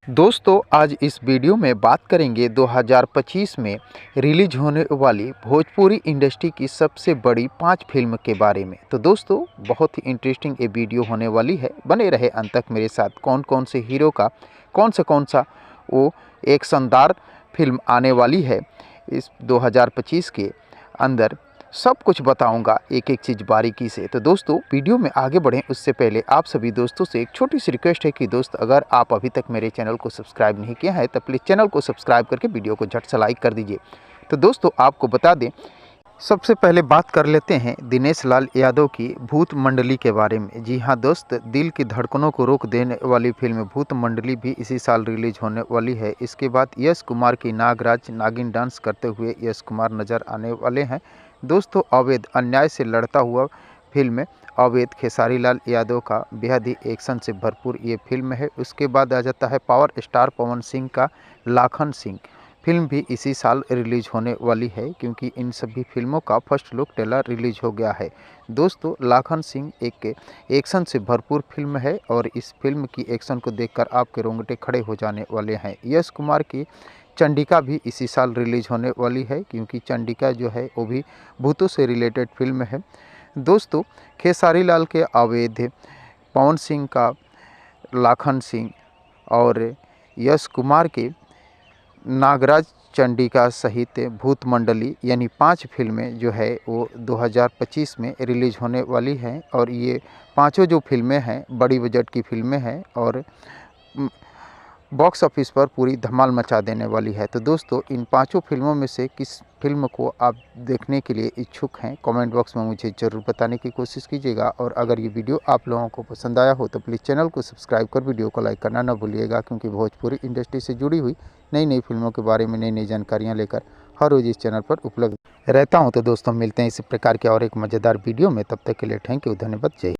दोस्तों आज इस वीडियो में बात करेंगे 2025 में रिलीज होने वाली भोजपुरी इंडस्ट्री की सबसे बड़ी 5 फिल्म के बारे में। तो दोस्तों बहुत ही इंटरेस्टिंग ये वीडियो होने वाली है, बने रहे अंत तक मेरे साथ। कौन कौन से हीरो का कौन सा वो एक शानदार फिल्म आने वाली है इस 2025 के अंदर, सब कुछ बताऊंगा एक एक चीज़ बारीकी से। तो दोस्तों वीडियो में आगे बढ़ें उससे पहले आप सभी दोस्तों से एक छोटी सी रिक्वेस्ट है कि दोस्त अगर आप अभी तक मेरे चैनल को सब्सक्राइब नहीं किया है तो प्लीज़ चैनल को सब्सक्राइब करके वीडियो को झट से लाइक कर दीजिए। तो दोस्तों आपको बता दें, सबसे पहले बात कर लेते हैं दिनेश लाल यादव की भूत मंडली के बारे में। जी हाँ दोस्त, दिल की धड़कनों को रोक देने वाली फिल्म भूत मंडली भी इसी साल रिलीज होने वाली है। इसके बाद यश कुमार की नागराज नागिन डांस करते हुए यश कुमार नज़र आने वाले हैं। दोस्तों अवैध अन्याय से लड़ता हुआ फिल्म अवैध खेसारी लाल यादव का बेहद ही एक्शन से भरपूर ये फिल्म है। उसके बाद आ जाता है पावर स्टार पवन सिंह का लाखन सिंह फिल्म भी इसी साल रिलीज होने वाली है, क्योंकि इन सभी फिल्मों का फर्स्ट लुक ट्रेलर रिलीज हो गया है। दोस्तों लाखन सिंह एक एक्शन से भरपूर फिल्म है और इस फिल्म की एक्शन को देखकर आपके रोंगटे खड़े हो जाने वाले हैं। यश कुमार की चंडिका भी इसी साल रिलीज होने वाली है, क्योंकि चंडिका जो है वो भी भूतों से रिलेटेड फिल्म है। दोस्तों खेसारी लाल के अवैध, पवन सिंह का लाखन सिंह और यश कुमार के नागराज चंडिका सहित भूत मंडली यानी 5 फिल्में जो है वो 2025 में रिलीज होने वाली हैं। और ये पांचों जो फिल्में हैं बड़ी बजट की फिल्में हैं और बॉक्स ऑफिस पर पूरी धमाल मचा देने वाली है। तो दोस्तों इन पांचों फिल्मों में से किस फिल्म को आप देखने के लिए इच्छुक हैं, कमेंट बॉक्स में मुझे ज़रूर बताने की कोशिश कीजिएगा। और अगर ये वीडियो आप लोगों को पसंद आया हो तो प्लीज़ चैनल को सब्सक्राइब कर वीडियो को लाइक करना ना भूलिएगा, क्योंकि भोजपुरी इंडस्ट्री से जुड़ी हुई नई नई फिल्मों के बारे में नई नई जानकारियाँ लेकर हर रोज़ इस चैनल पर उपलब्ध रहता हूँ। तो दोस्तों मिलते हैं इसी प्रकार के और एक मज़ेदार वीडियो में, तब तक के लिए थैंक यू, धन्यवाद, जय।